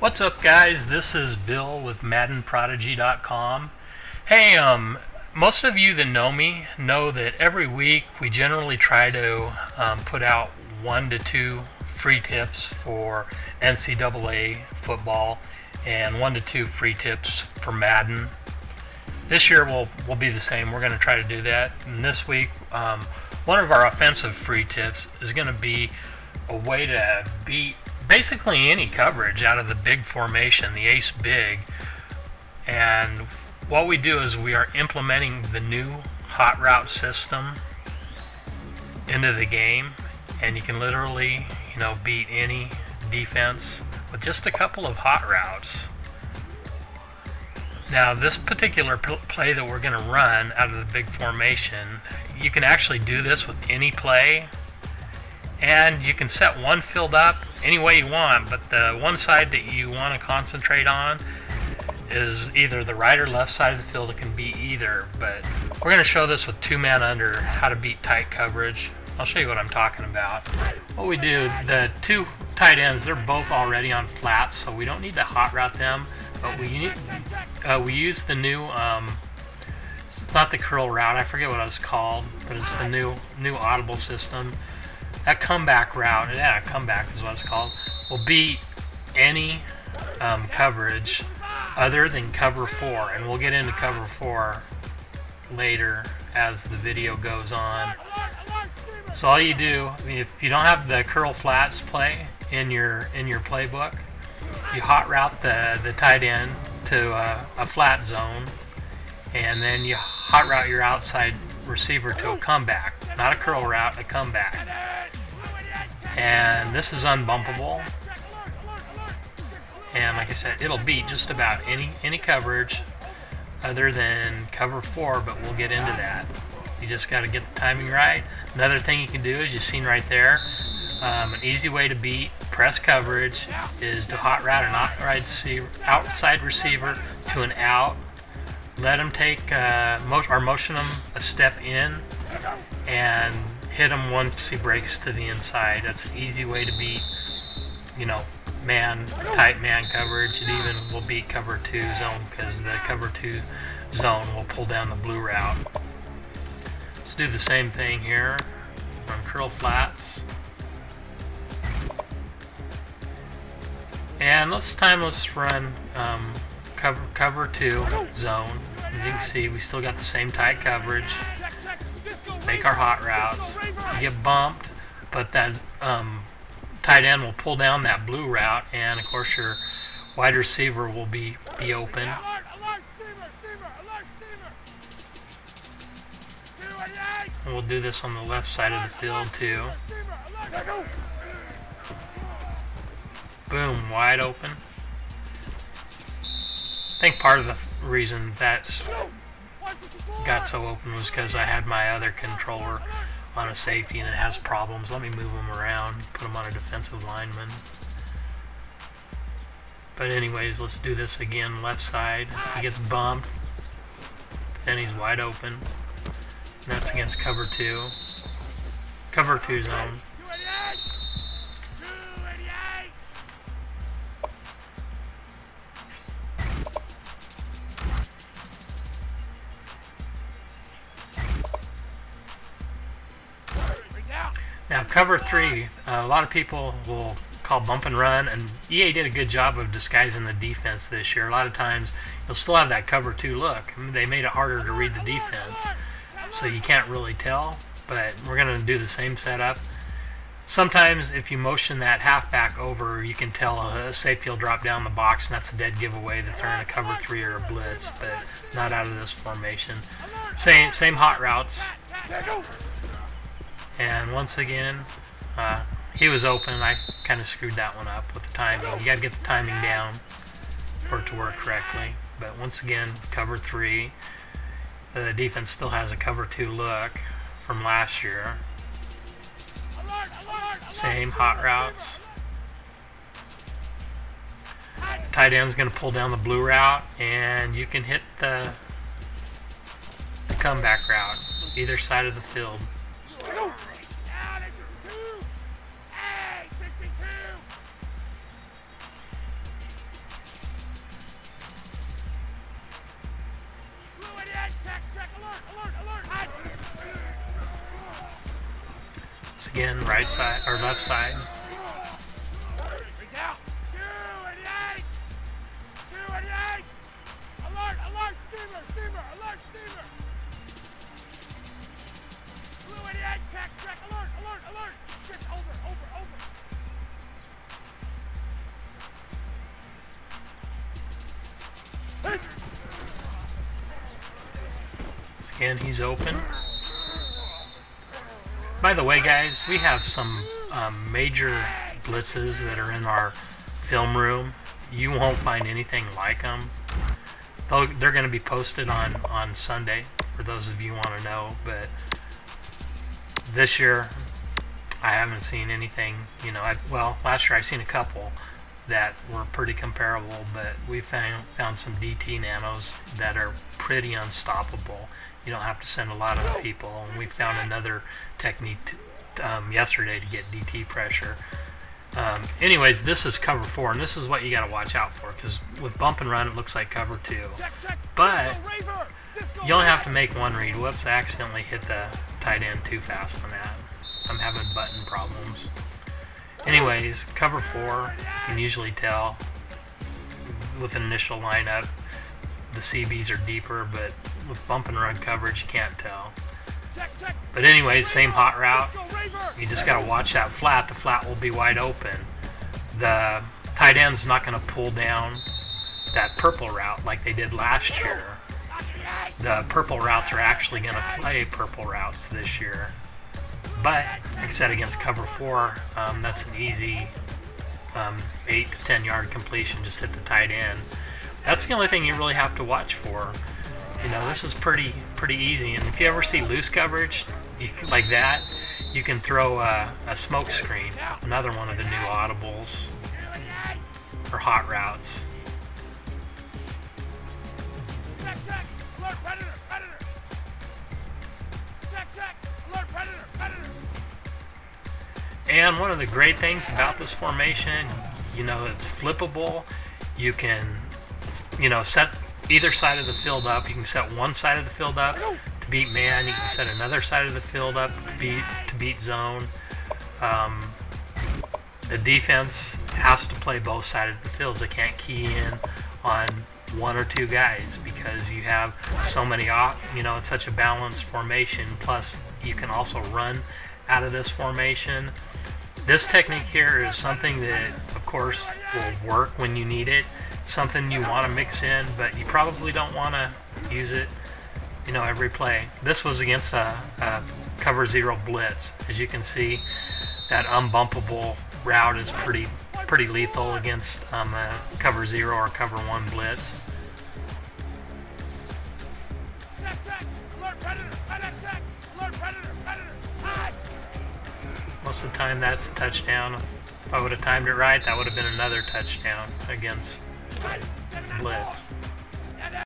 What's up, guys? This is Bill with MaddenProdigy.com. Hey, most of you that know me know that every week we generally try to put out 1 to 2 free tips for NCAA football and 1 to 2 free tips for Madden. This year will be the same. We're going to try to do that. And this week, one of our offensive free tips is going to be a way to beat basically any coverage out of the big formation, the ace big. And what we do is we are implementing the new hot route system into the game, and you can literally, beat any defense with just a couple of hot routes. Now, this particular play that we're going to run out of the big formation, you can actually do this with any play, and you can set one field up any way you want, but the one side that you want to concentrate on is either the right or left side of the field. It can be either, but we're going to show this with 2 man under, how to beat tight coverage. I'll show you what I'm talking about. What we do, the 2 tight ends, they're both already on flats, so we don't need to hot route them, but we use the new, it's not the curl route, I forget what it was called, but it's the new audible system. That comeback route, comeback is what it's called, will beat any coverage other than cover 4, and we'll get into cover 4 later as the video goes on. So all you do, if you don't have the curl flats play in your playbook, you hot route the tight end to a flat zone, and then you hot route your outside receiver to a comeback, not a curl route, a comeback. And this is unbumpable, and like I said, it'll beat just about any coverage other than cover 4, but we'll get into that. You just got to get the timing right. Another thing you can do is, you've seen right there, an easy way to beat press coverage is to hot route an outside receiver to an out, let him take or motion him a step in, and hit him once he breaks to the inside. That's an easy way to beat, tight man coverage. It even will beat cover 2 zone, because the cover 2 zone will pull down the blue route. Let's do the same thing here on curl flats. And let's run cover 2 zone. As you can see, we still got the same tight coverage. Make our hot routes. You get bumped, but that tight end will pull down that blue route, and of course your wide receiver will be open. And we'll do this on the left side of the field too. Boom, wide open. I think part of the reason that's got so open was because I had my other controller on a safety and it has problems. Let me move him around, put him on a defensive lineman. But anyways, let's do this again. Left side, he gets bumped, then he's wide open. And that's against cover 2 zone. Now cover 3, a lot of people will call bump and run, and EA did a good job of disguising the defense this year. A lot of times you'll still have that cover 2 look. I mean, they made it harder to read the defense, so you can't really tell, but we're going to do the same setup. Sometimes if you motion that halfback over, you can tell a safety will drop down the box, and that's a dead giveaway that they're in a cover 3 or a blitz, but not out of this formation. Same hot routes. And once again, he was open. I kind of screwed that one up with the timing. You got to get the timing down for it to work correctly. But once again, cover 3. The defense still has a cover 2 look from last year. Same hot routes. The tight end's going to pull down the blue route, and you can hit the comeback route either side of the field. Skin, right side or left side. Skin, he's open. By the way, guys, we have some major blitzes that are in our film room. You won't find anything like them. They're going to be posted on Sunday for those of you who want to know. But this year, I haven't seen anything. You know, well, last year I seen a couple that were pretty comparable, but we found some DT nanos that are pretty unstoppable. You don't have to send a lot of people. And we found another technique yesterday to get DT pressure. Anyways, this is cover 4, and this is what you got to watch out for, because with bump and run it looks like cover 2. But you only have to make one read. Whoops, I accidentally hit the tight end too fast on that. I'm having button problems. Anyways, cover 4, you can usually tell with an initial lineup. The CBs are deeper, but with bump and run coverage, you can't tell. But anyways, same hot route. You just got to watch that flat. The flat will be wide open. The tight end's not going to pull down that purple route like they did last year. The purple routes are actually going to play purple routes this year. But, like I said, against cover 4, that's an easy 8 to 10 yard completion. Just hit the tight end. That's the only thing you really have to watch for. You know, this is pretty easy. And if you ever see loose coverage like that, you can throw a smoke screen, another one of the new audibles or hot routes. And one of the great things about this formation, you know, it's flippable. You can, you know, set either side of the field up. You can set one side of the field up to beat man. You can set another side of the field up to beat zone. The defense has to play both sides of the field. They can't key in on one or two guys because you have so many. You know, it's such a balanced formation. Plus, you can also run out of this formation. This technique here is something that, of course, will work when you need it. It's something you want to mix in, but you probably don't want to use it, you know, every play. This was against a cover 0 blitz. As you can see, that unbumpable route is pretty lethal against a cover 0 or cover 1 blitz. Most of the time that's a touchdown. If I would have timed it right, that would have been another touchdown against blitz.